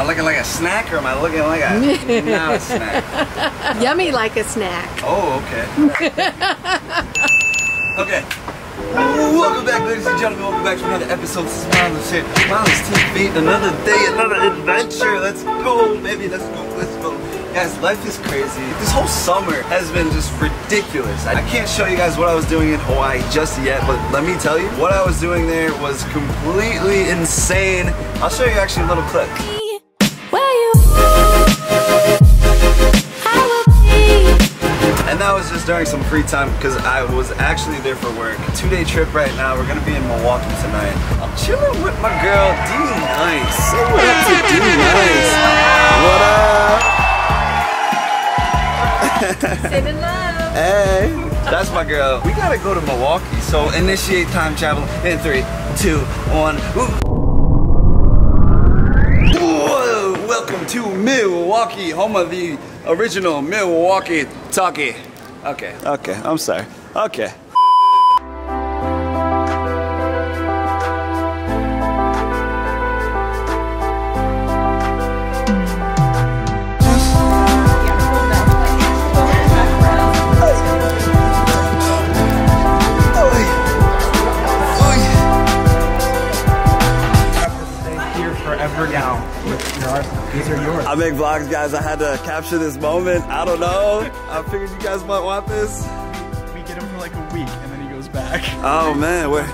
looking like a snack or am I looking like a not a snack? Yummy like a snack. Oh, okay. Okay. Welcome back, ladies and gentlemen. Welcome back to another episode of Molives here. Molives TV. Another day, another adventure. Let's go, baby. Let's go. Let's go. Guys, life is crazy. This whole summer has been just ridiculous. I can't show you guys what I was doing in Hawaii just yet, but let me tell you, what I was doing there was completely insane. I'll show you actually a little clip. And that was just during some free time because I was actually there for work. 2-day trip right now. We're gonna be in Milwaukee tonight. I'm chilling with my girl, D Nice. Say what up to D Nice. What up? Send love. Hey, that's my girl. We gotta go to Milwaukee, so initiate time travel in 3, 2, 1. Whoa, welcome to Milwaukee, home of the original Milwaukee talkie. Okay, I'm sorry. Okay. These are yours. I make vlogs, guys. I had to capture this moment. I don't know. I figured you guys might want this. We get him for like a week and then he goes back. Oh man, where? To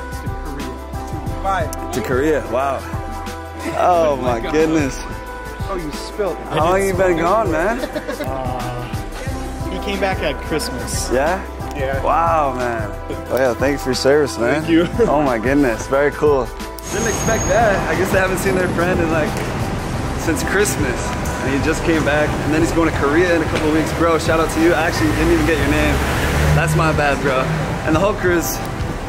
Korea. To Korea, wow. Oh my goodness. Oh, you spilled. How long you been gone, man? He came back at Christmas. Yeah? Yeah. Wow, man. Oh yeah, thanks for your service, man. Thank you. Oh my goodness, very cool. Didn't expect that. I guess they haven't seen their friend in like since Christmas, and he just came back, and then he's going to Korea in a couple of weeks. Bro, shout out to you. I actually didn't even get your name. That's my bad, bro. And the whole crew's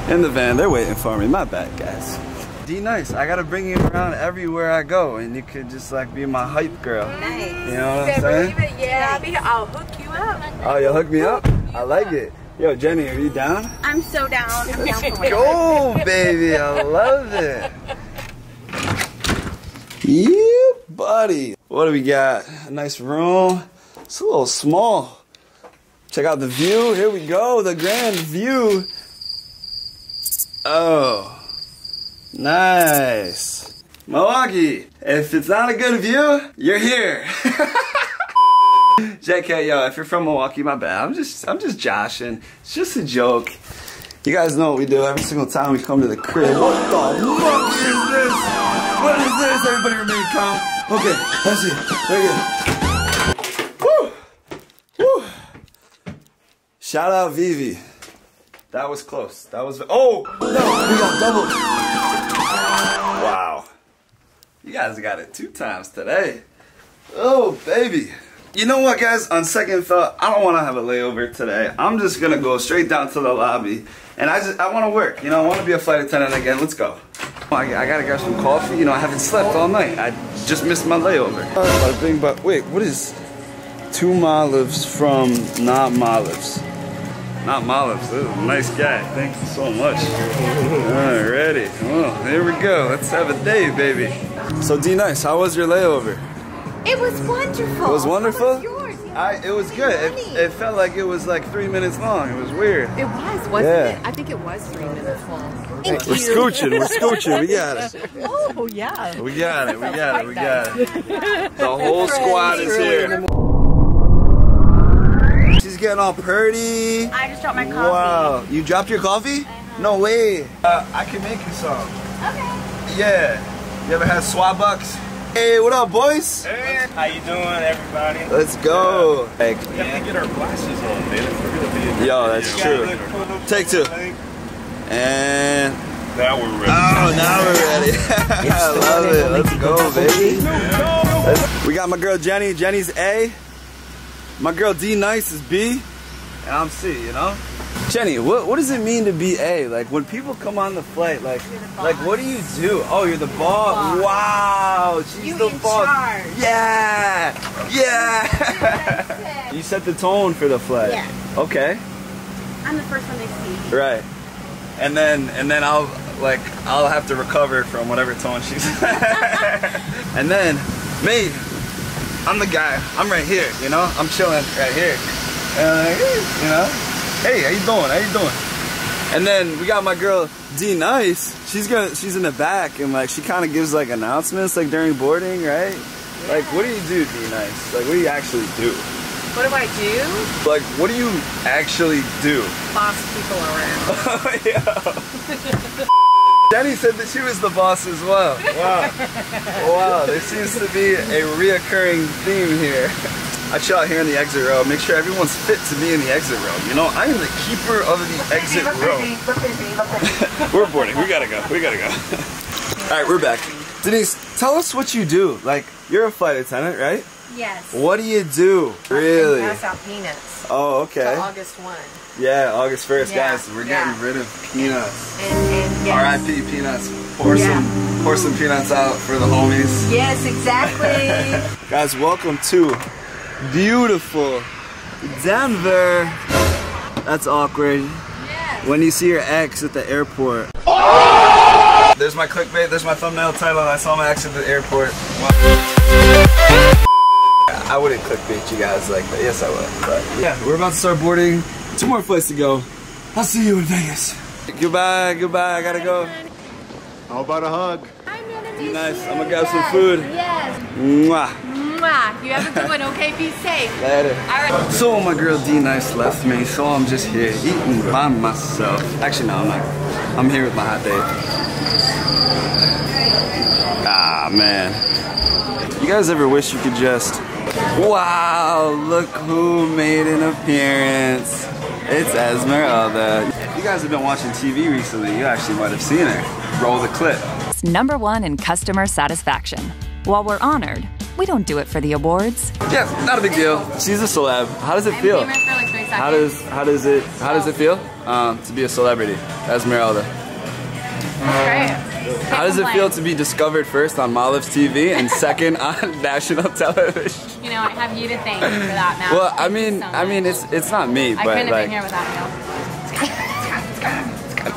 in the van. They're waiting for me. My bad, guys. D Nice, I gotta bring you around everywhere I go, and you could just like be my hype girl. Nice. You know what I'm saying? Yeah, I'll hook you up. Oh, you'll hook me up? I like it. Yo, Jenny, are you down? I'm so down. I'm down for it. Go, baby. I love it. Yeah, buddy. What do we got? A nice room. It's a little small. Check out the view. Here we go. The grand view. Oh, nice. Milwaukee. If it's not a good view, you're here. JK, yo, if you're from Milwaukee, my bad. I'm just joshing. It's just a joke. You guys know what we do every single time we come to the crib. What the fuck is this? What is this? Everybody remain calm. Okay, that's it. Very good. Woo! Woo! Shout out Vivi. That was close. That was. Oh! No! We got double. Wow. You guys got it 2 times today. Oh, baby. You know what, guys? On second thought, I don't want to have a layover today. I'm just gonna go straight down to the lobby, and I want to work. You know, I want to be a flight attendant again. Let's go. I gotta grab some coffee. You know, I haven't slept all night. I just missed my layover. But wait, what is 2 Molives from not Molives? Not Molives. Ooh, nice guy. Thank you so much. Alrighty. Well, here we go. Let's have a day, baby. So D Nice, how was your layover? It was wonderful. It was wonderful? How was yours? Yeah. It was good. It felt like it was like 3 minutes long. It was weird. It was, wasn't it? I think it was 3 minutes long. Thank We're you. scooching. We're scooching. We got it. Oh, yeah. We got it. We got it. We got it. The whole squad is here. She's getting all purty. I just dropped my coffee. Wow. You dropped your coffee? No way. I can make you some. Okay. Yeah. You ever had Swabbucks? Hey, what up, boys? Hey, how you doing, everybody? Let's go. We have to get our glasses on, man. If we're gonna be Yo, that's true. Take 2. And now we're ready. oh, now we're ready. I love it. Let's go, baby. We got my girl Jenny. Jenny's A. My girl D Nice is B. And I'm C, you know? Jenny, what does it mean to be A? Like when people come on the flight, like what do you do? Oh, you're the boss. Wow, she's the boss. Charge. Yeah, yeah. You set the tone for the flight. Yeah. Okay. I'm the first one they see. Right. And then I'll have to recover from whatever tone she's. And then Me, I'm the guy. I'm right here, you know? I'm chilling right here. And you know? Hey, how you doing? How you doing? And then we got my girl D Nice. She's in the back and like she kind of gives like announcements like during boarding, right? Yeah. Like what do you do, D Nice? Like what do you actually do? What do I do? Like what do you actually do? Boss people around. Yeah. Jenny said that she was the boss as well. Wow. Wow, there seems to be a reoccurring theme here. I chill out here in the exit row, make sure everyone's fit to be in the exit row. You know, I am the keeper of the exit row. We're boarding, we gotta go. Alright, we're back. Denise, tell us what you do. Like, you're a flight attendant, right? Yes. What do you do? Really? Pass out peanuts. Oh, okay. Till August 1. Yeah, August 1st, Yeah, guys. We're getting rid of peanuts. And yes. R.I.P. peanuts. Pour some peanuts out for the homies. Yes, exactly. Guys, welcome to beautiful Denver. That's awkward. Yes. When you see your ex at the airport. There's my clickbait, there's my thumbnail title. I saw my ex at the airport. I wouldn't clickbait you guys like that. Yes, I would. But yeah, we're about to start boarding. 2 more flights to go. I'll see you in Vegas. Goodbye, goodbye. I gotta go. How about a hug? I'm gonna be Nice. I'm gonna grab some food. Yes. Mwah. Mwah. You have a good one, okay? Be safe. Later. Alright. So my girl D Nice left me, so I'm just here eating by myself. Actually, no, I'm not. I'm here with my hot date. Ah, man. You guys ever wish you could just... Wow, look who made an appearance. It's Esmeralda. If you guys have been watching TV recently, you actually might have seen her. Roll the clip. It's #1 in customer satisfaction. While we're honored, we don't do it for the awards. Yeah, not a big deal. She's a celeb. How does it feel? I'm famous for like 3 seconds. How does it feel to be a celebrity, Esmeralda? Great. How does it feel to be discovered first on Molives TV and second on national television? You know, I have you to thank for that now. Well, I mean, it's not me, I but couldn't have like been here without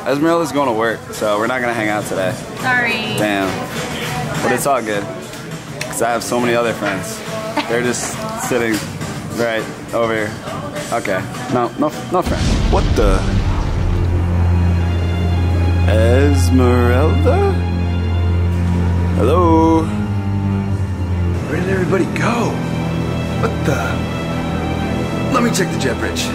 you. Esmeralda's going to work, so we're not gonna hang out today. Sorry. Damn, but it's all good, cause I have so many other friends. They're just sitting right over here. Okay, no friend. What the? Esmeralda? Hello? Where did everybody go? What the? Let me check the jet bridge.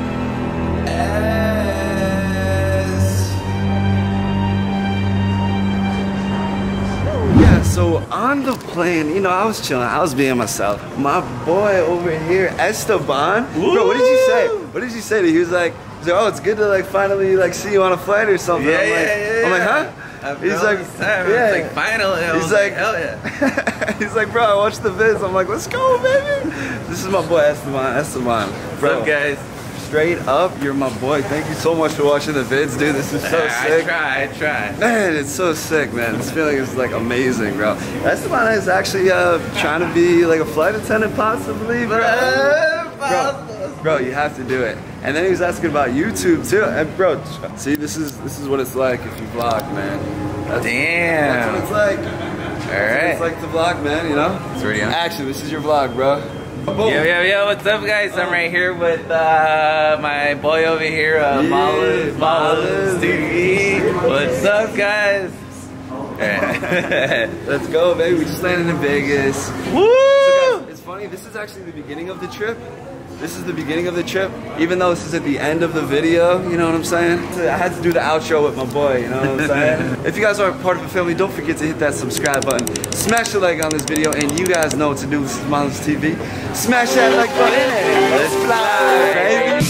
Yeah, so on the plane, you know, I was chilling, I was being myself. My boy over here, Esteban. Bro, what did you say? What did you say to you? He was like, oh, it's good to like finally like see you on a flight or something. I'm like, huh? He's like, yeah. It's like finally. He's like, hell yeah. He's like, bro, I watched the vids. I'm like, let's go, baby. This is my boy Esteban. Bro, What's up, guys? Straight up, you're my boy. Thank you so much for watching the vids, dude. This is so sick. I try. Man, it's so sick, man. This feeling is like amazing, bro. Esteban is actually trying to be like a flight attendant, possibly, bro, you have to do it. And then he was asking about YouTube too. And bro, see, this is what it's like if you vlog, man. Damn. That's what it's like. Alright. It's like the vlog, man, you know? It's already on. Action, this is your vlog, bro. Boom. Yo, what's up, guys? I'm right here with my boy over here, Molives TV. What's up, guys? Alright. Let's go, baby. We just landed in Vegas. Woo! So guys, it's funny, this is actually the beginning of the trip. This is the beginning of the trip, even though this is at the end of the video, you know what I'm saying? I had to do the outro with my boy, you know what I'm saying? If you guys are part of the family, don't forget to hit that subscribe button. Smash the like on this video, and you guys know what to do. This is Molives TV. Smash that like button, and let's fly, baby!